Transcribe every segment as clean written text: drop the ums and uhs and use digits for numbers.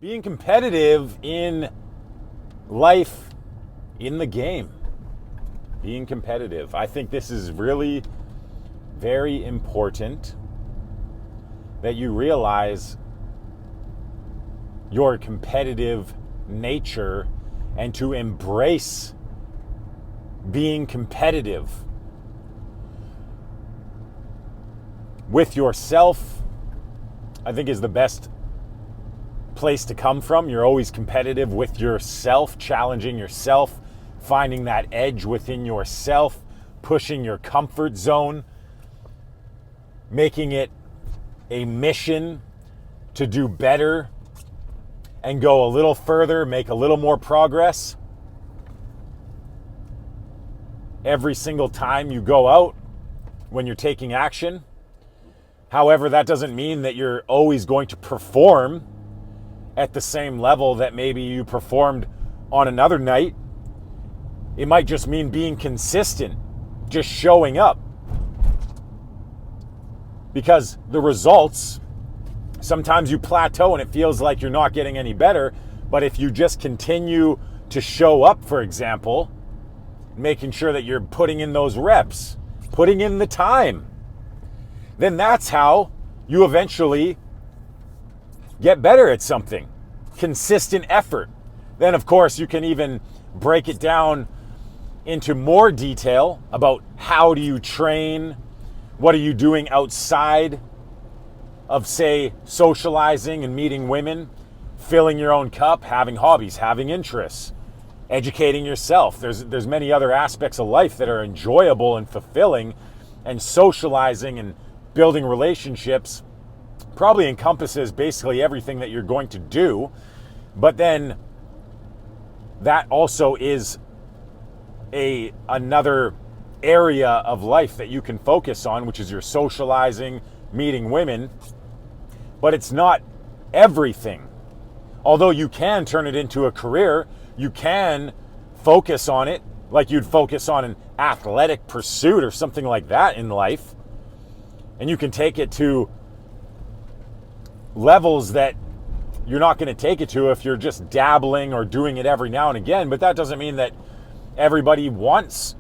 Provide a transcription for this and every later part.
Being competitive in life, in the game. Being competitive. I think this is really very important that you realize your competitive nature and to embrace being competitive with yourself. I think is the best place to come from. You're always competitive with yourself, challenging yourself, finding that edge within yourself, pushing your comfort zone, making it a mission to do better and go a little further, make a little more progress. Every single time you go out when you're taking action. However, that doesn't mean that you're always going to perform at the same level that maybe you performed on another night. It might just mean being consistent, just showing up. Because the results, sometimes you plateau and it feels like you're not getting any better, but if you just continue to show up, for example, making sure that you're putting in those reps, putting in the time, then that's how you eventually get better at something. Consistent effort. Then, of course, you can even break it down into more detail about how do you train, what are you doing outside of, say, socializing and meeting women, filling your own cup, having hobbies, having interests, educating yourself. There's many other aspects of life that are enjoyable and fulfilling, and socializing and building relationships probably encompasses basically everything that you're going to do. But then that also is another area of life that you can focus on, which is your socializing, meeting women. But it's not everything. Although you can turn it into a career, you can focus on it like you'd focus on an athletic pursuit or something like that in life. And you can take it to levels that you're not going to take it to if you're just dabbling or doing it every now and again. But that doesn't mean that everybody wants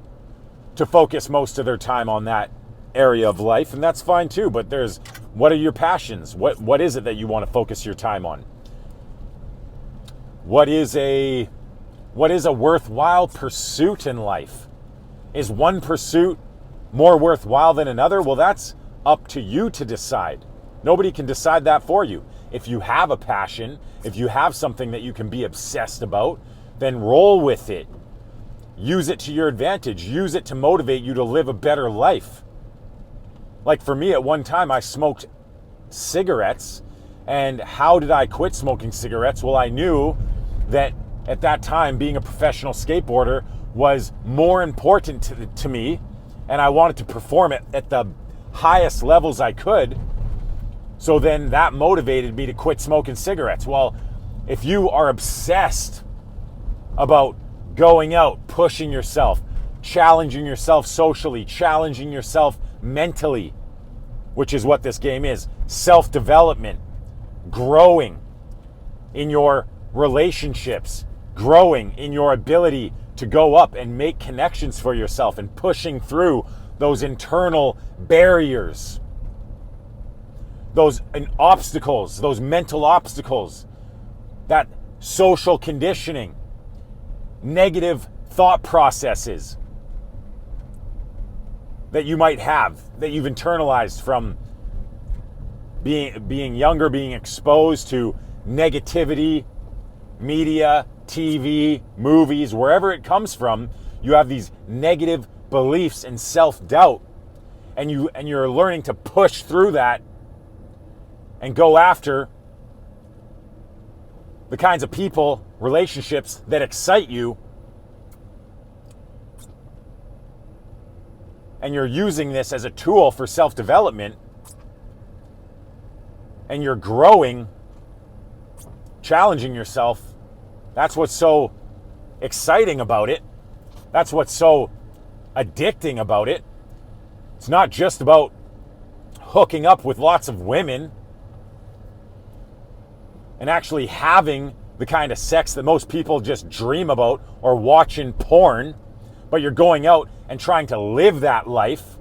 to focus most of their time on that area of life, and that's fine too. But what are your passions? What is it that you want to focus your time on? What is a worthwhile pursuit in life? Is one pursuit more worthwhile than another? Well, that's up to you to decide. Nobody can decide that for you. If you have a passion, if you have something that you can be obsessed about, then roll with it. Use it to your advantage. Use it to motivate you to live a better life. Like for me, at one time, I smoked cigarettes. And how did I quit smoking cigarettes? Well, I knew that at that time, being a professional skateboarder was more important to me, and I wanted to perform it at the highest levels I could. So then that motivated me to quit smoking cigarettes. Well, if you are obsessed about going out, pushing yourself, challenging yourself socially, challenging yourself mentally, which is what this game is, self-development, growing in your relationships, growing in your ability to go up and make connections for yourself and pushing through those internal barriers, those obstacles, those mental obstacles, that social conditioning, negative thought processes that you might have, that you've internalized from being younger, being exposed to negativity, media, TV, movies, wherever it comes from. You have these negative beliefs and self-doubt, and you're learning to push through that and go after the kinds of people, relationships that excite you. And you're using this as a tool for self-development, and you're growing, challenging yourself. That's what's so exciting about it. That's what's so addicting about it. It's not just about hooking up with lots of women. and actually having the kind of sex that most people just dream about or watch in porn, but you're going out and trying to live that life,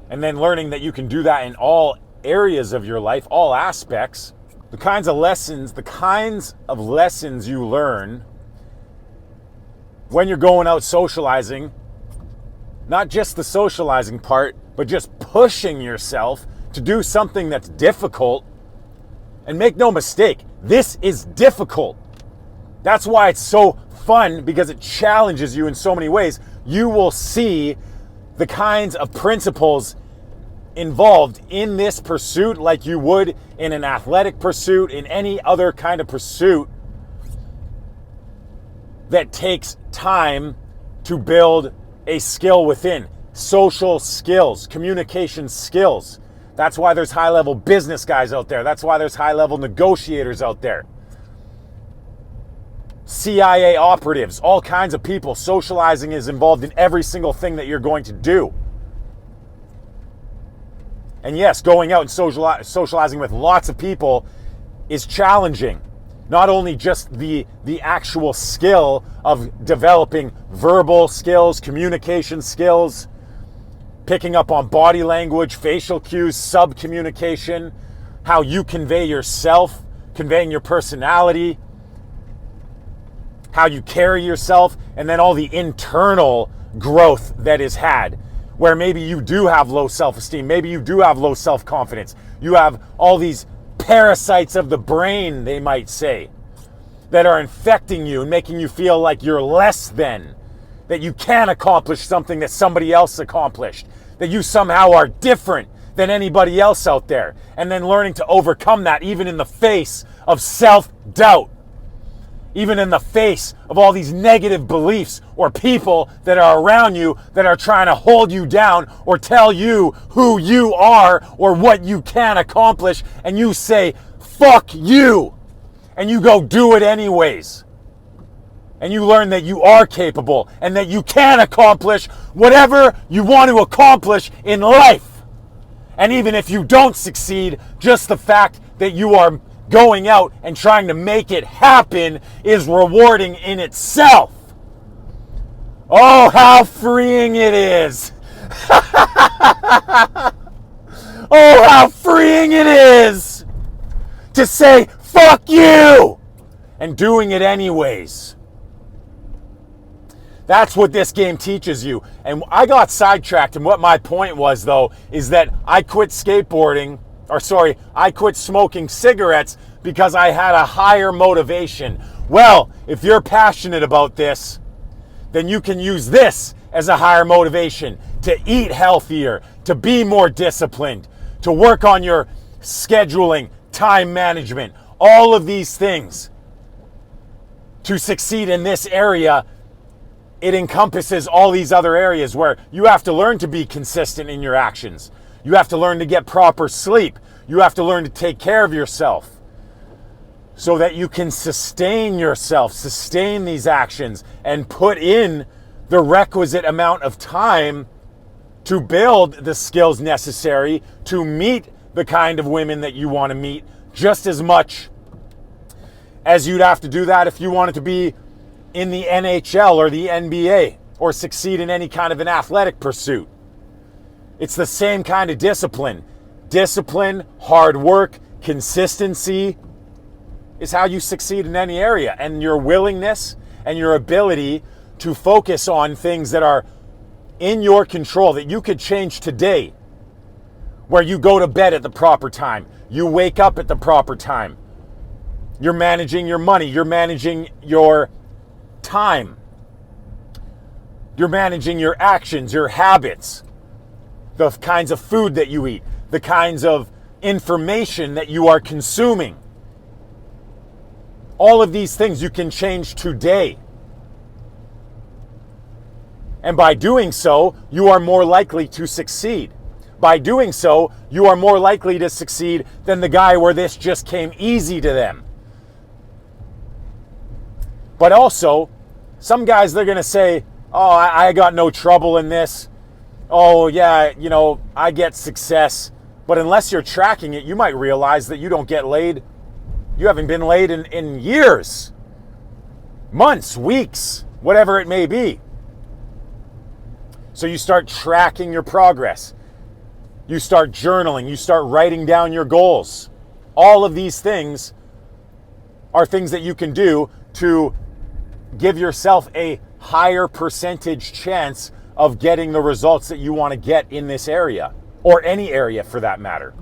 and then learning that you can do that in all areas of your life, all aspects. The kinds of lessons you learn when you're going out socializing, not just the socializing part, but just pushing yourself to do something that's difficult. And make no mistake, this is difficult. That's why it's so fun, because it challenges you in so many ways. You will see the kinds of principles involved in this pursuit like you would in an athletic pursuit, in any other kind of pursuit that takes time to build a skill within. Social skills, communication skills. That's why there's high-level business guys out there. That's why there's high-level negotiators out there. CIA operatives, all kinds of people. Socializing is involved in every single thing that you're going to do. And yes, going out and socializing with lots of people is challenging. Not only just the actual skill of developing verbal skills, communication skills, picking up on body language, facial cues, sub-communication, how you convey yourself, conveying your personality, how you carry yourself, and then all the internal growth that is had, where maybe you do have low self-esteem, maybe you do have low self-confidence, you have all these parasites of the brain, they might say, that are infecting you and making you feel like you're less than, that you can't accomplish something that somebody else accomplished, that you somehow are different than anybody else out there, and then learning to overcome that even in the face of self-doubt, even in the face of all these negative beliefs or people that are around you that are trying to hold you down or tell you who you are or what you can accomplish, and you say, fuck you, and you go do it anyways. And you learn that you are capable and that you can accomplish whatever you want to accomplish in life. And even if you don't succeed, just the fact that you are going out and trying to make it happen is rewarding in itself. Oh, how freeing it is. Oh, how freeing it is to say, fuck you, and doing it anyways. That's what this game teaches you. And I got sidetracked, and what my point was, though, is that I quit I quit smoking cigarettes because I had a higher motivation. Well, if you're passionate about this, then you can use this as a higher motivation to eat healthier, to be more disciplined, to work on your scheduling, time management, all of these things. To succeed in this area, it encompasses all these other areas where you have to learn to be consistent in your actions. You have to learn to get proper sleep. You have to learn to take care of yourself so that you can sustain yourself, sustain these actions, and put in the requisite amount of time to build the skills necessary to meet the kind of women that you want to meet, just as much as you'd have to do that if you wanted to be in the NHL or the NBA or succeed in any kind of an athletic pursuit. It's the same kind of discipline. Discipline, hard work, consistency is how you succeed in any area. And your willingness and your ability to focus on things that are in your control, that you could change today, where you go to bed at the proper time, you wake up at the proper time, you're managing your money, you're managing your time, you're managing your actions, your habits, the kinds of food that you eat, the kinds of information that you are consuming. All of these things you can change today. And by doing so, you are more likely to succeed. By doing so, you are more likely to succeed than the guy where this just came easy to them. But also, some guys, they're going to say, oh, I got no trouble in this. Oh, yeah, I get success. But unless you're tracking it, you might realize that you don't get laid You haven't been laid in years, months, weeks, whatever it may be. So you start tracking your progress. You start journaling. You start writing down your goals. All of these things are things that you can do to give yourself a higher percentage chance of getting the results that you want to get in this area, or any area for that matter.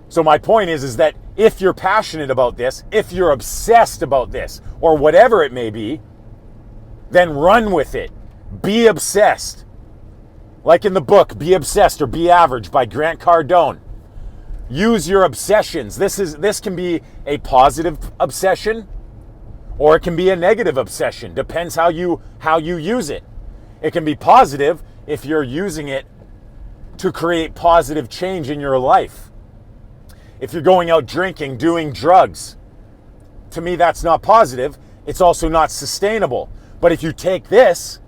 So my point is that if you're passionate about this, if you're obsessed about this, or whatever it may be, then run with it. Be obsessed. Like in the book, Be Obsessed or Be Average by Grant Cardone. Use your obsessions. This can be a positive obsession, or it can be a negative obsession. Depends how you use it. It can be positive if you're using it to create positive change in your life. If you're going out drinking, doing drugs, to me that's not positive. It's also not sustainable. But if you take this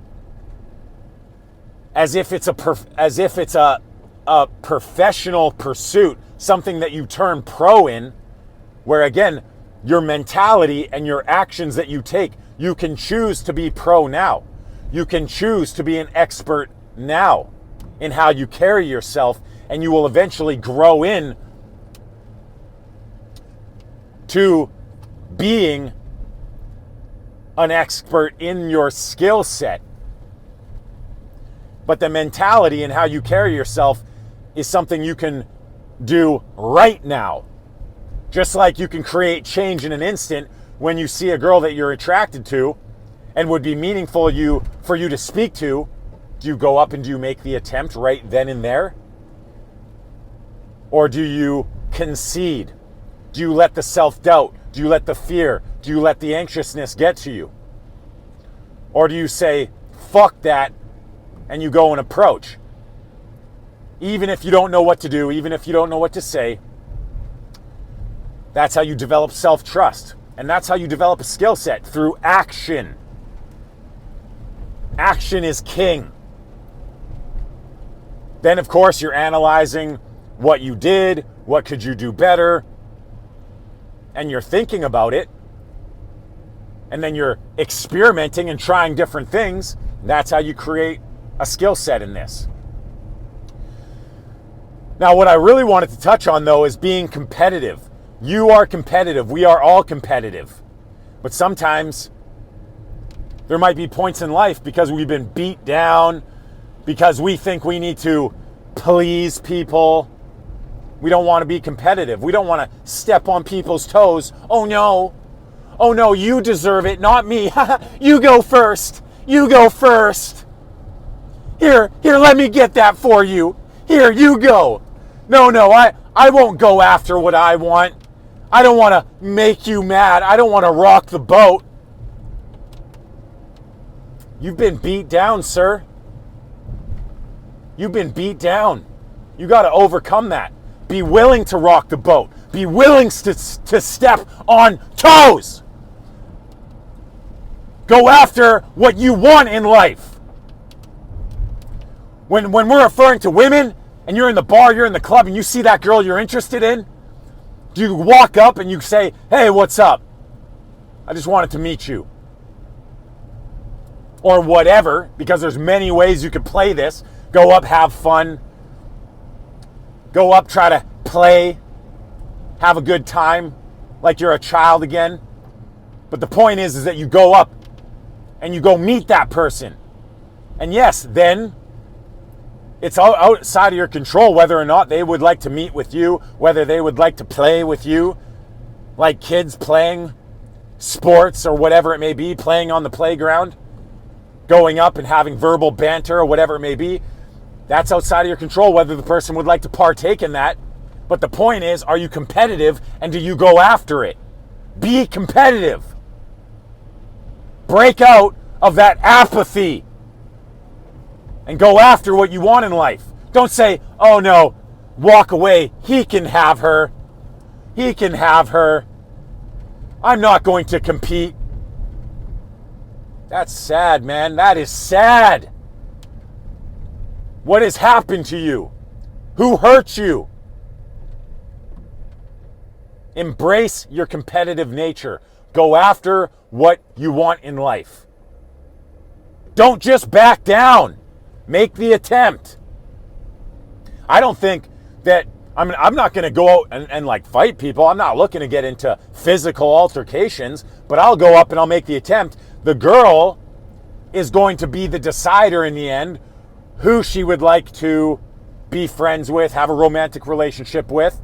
as if it's a professional pursuit, something that you turn pro in, where again, your mentality and your actions that you take, you can choose to be pro now. You can choose to be an expert now in how you carry yourself, and you will eventually grow in to being an expert in your skill set. But the mentality and how you carry yourself is something you can do right now. Just like you can create change in an instant when you see a girl that you're attracted to and would be meaningful for you to speak to. Do you go up and do you make the attempt right then and there? Or do you concede? Do you let the self-doubt? Do you let the fear? Do you let the anxiousness get to you? Or do you say, fuck that, and you go and approach? Even if you don't know what to do, even if you don't know what to say, that's how you develop self-trust. And that's how you develop a skill set, through action. Action is king. Then, of course, you're analyzing what you did, what could you do better, and you're thinking about it. And then you're experimenting and trying different things. That's how you create a skill set in this. Now, what I really wanted to touch on, though, is being competitive. You are competitive. We are all competitive. But sometimes there might be points in life because we've been beat down, because we think we need to please people. We don't want to be competitive. We don't want to step on people's toes. Oh no, you deserve it, not me. You go first. You go first. Here, let me get that for you. Here, you go. No, I won't go after what I want. I don't want to make you mad. I don't want to rock the boat. You've been beat down, sir. You've been beat down. You got to overcome that. Be willing to rock the boat. Be willing to step on toes. Go after what you want in life. When we're referring to women, and you're in the bar, you're in the club, and you see that girl you're interested in, do you walk up and you say, hey, what's up? I just wanted to meet you. Or whatever, because there's many ways you could play this. Go up, have fun. Go up, try to play. Have a good time, like you're a child again. But the point is that you go up and you go meet that person. And yes, then it's outside of your control whether or not they would like to meet with you, whether they would like to play with you, like kids playing sports or whatever it may be, playing on the playground, going up and having verbal banter or whatever it may be. That's outside of your control whether the person would like to partake in that. But the point is, are you competitive and do you go after it? Be competitive. Break out of that apathy and go after what you want in life. Don't say, oh no, walk away. He can have her. He can have her. I'm not going to compete. That's sad, man. That is sad. What has happened to you? Who hurt you? Embrace your competitive nature. Go after what you want in life. Don't just back down. Make the attempt. I don't think that I'm not going to go out and like fight people. I'm not looking to get into physical altercations, but I'll go up and I'll make the attempt. The girl is going to be the decider in the end who she would like to be friends with, have a romantic relationship with.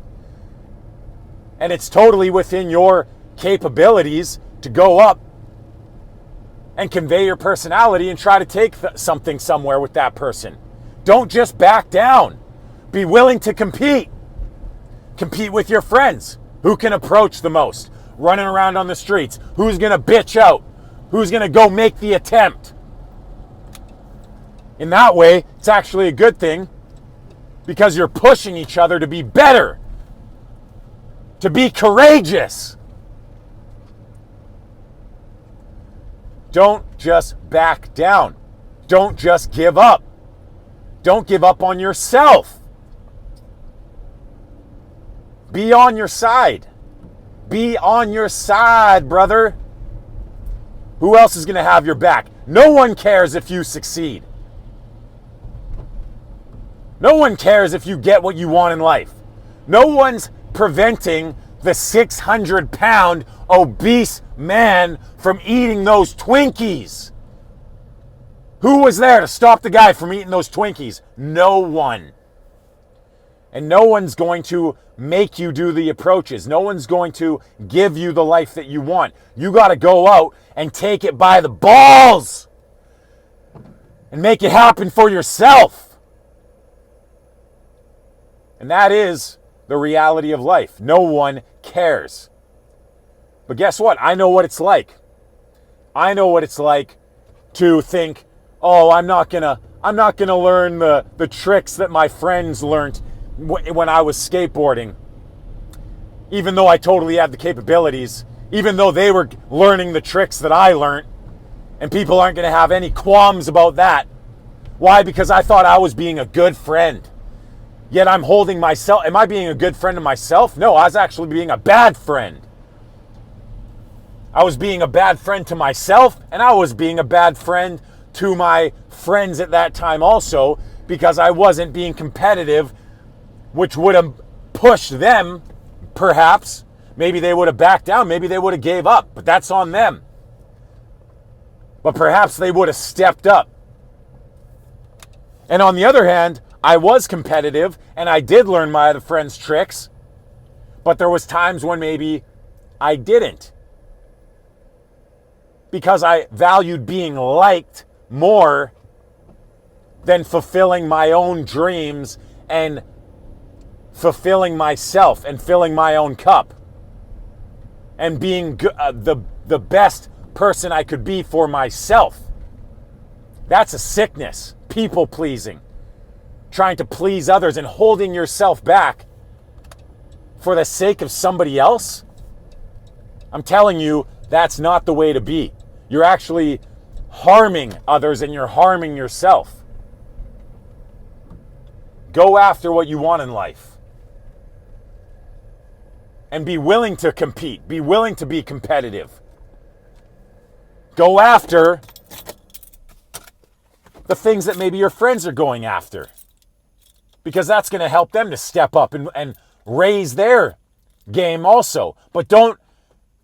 And it's totally within your capabilities to go up and convey your personality and try to take something somewhere with that person. Don't just back down. Be willing to compete. Compete with your friends. Who can approach the most? Running around on the streets. Who's going to bitch out? Who's going to go make the attempt? In that way, it's actually a good thing because you're pushing each other to be better, to be courageous. Don't just back down. Don't just give up. Don't give up on yourself. Be on your side. Be on your side, brother. Who else is going to have your back? No one cares if you succeed. No one cares if you get what you want in life. No one's preventing the 600-pound obese man from eating those Twinkies. Who was there to stop the guy from eating those Twinkies? No one. And no one's going to make you do the approaches. No one's going to give you the life that you want. You got to go out and take it by the balls and make it happen for yourself. And that is the reality of life. No one cares. But guess what? I know what it's like. I know what it's like to think, oh, I'm not gonna learn the tricks that my friends learned when I was skateboarding. Even though I totally had the capabilities, even though they were learning the tricks that I learned, and people aren't going to have any qualms about that. Why? Because I thought I was being a good friend. Yet I'm holding myself. Am I being a good friend to myself? No, I was actually being a bad friend. I was being a bad friend to myself, and I was being a bad friend to my friends at that time also, because I wasn't being competitive, which would have pushed them, perhaps. Maybe they would have backed down. Maybe they would have gave up, but that's on them. But perhaps they would have stepped up. And on the other hand, I was competitive, and I did learn my other friends' tricks, but there was times when maybe I didn't. Because I valued being liked more than fulfilling my own dreams and fulfilling myself and filling my own cup and being the best person I could be for myself. That's a sickness. People pleasing. Trying to please others and holding yourself back for the sake of somebody else. I'm telling you, that's not the way to be. You're actually harming others and you're harming yourself. Go after what you want in life. And be willing to compete. Be willing to be competitive. Go after the things that maybe your friends are going after. Because that's going to help them to step up and raise their game also. But don't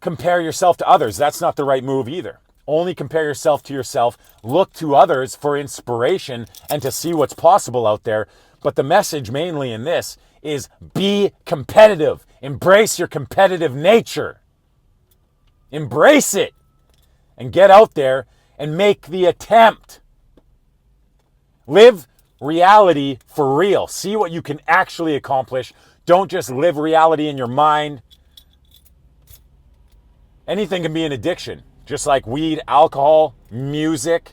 compare yourself to others. That's not the right move either. Only compare yourself to yourself. Look to others for inspiration and to see what's possible out there. But the message mainly in this is be competitive. Embrace your competitive nature. Embrace it. And get out there and make the attempt. Live reality for real. See what you can actually accomplish. Don't just live reality in your mind. Anything can be an addiction. Just like weed, alcohol, music.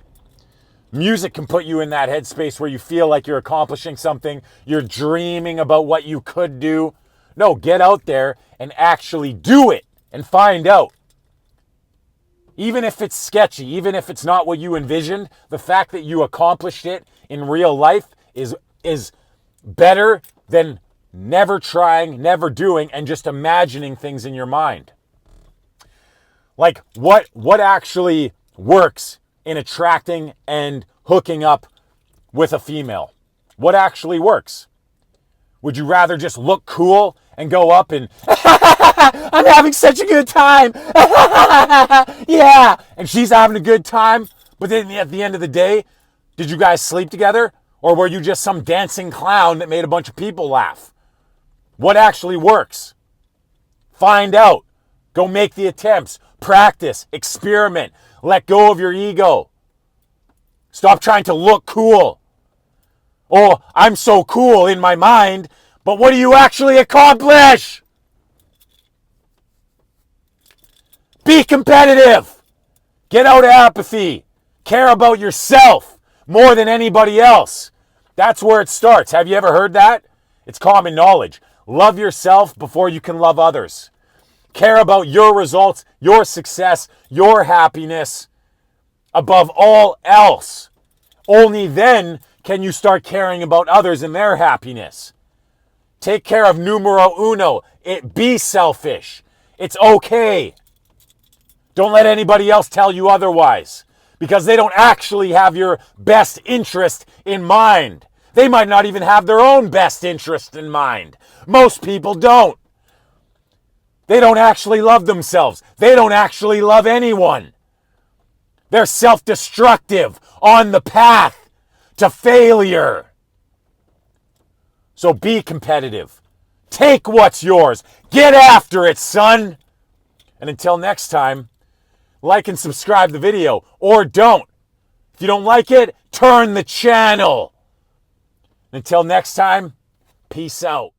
Music can put you in that headspace where you feel like you're accomplishing something. You're dreaming about what you could do. No, get out there and actually do it and find out. Even if it's sketchy, even if it's not what you envisioned, the fact that you accomplished it in real life is better than never trying, never doing, and just imagining things in your mind. Like what actually works in attracting and hooking up with a female? What actually works? Would you rather just look cool and go up and I'm having such a good time. Yeah. And she's having a good time. But then at the end of the day, did you guys sleep together? Or were you just some dancing clown that made a bunch of people laugh? What actually works? Find out. Go make the attempts. Practice. Experiment. Let go of your ego. Stop trying to look cool. Oh, I'm so cool in my mind, but what do you actually accomplish? Be competitive. Get out of apathy. Care about yourself more than anybody else. That's where it starts. Have you ever heard that? It's common knowledge. Love yourself before you can love others. Care about your results, your success, your happiness above all else. Only then can you start caring about others and their happiness. Take care of numero uno. Be selfish. It's okay. Don't let anybody else tell you otherwise, because they don't actually have your best interest in mind. They might not even have their own best interest in mind. Most people don't. They don't actually love themselves. They don't actually love anyone. They're self-destructive on the path to failure. So be competitive. Take what's yours. Get after it, son. And until next time, like and subscribe the video, or don't. If you don't like it, turn the channel. Until next time, peace out.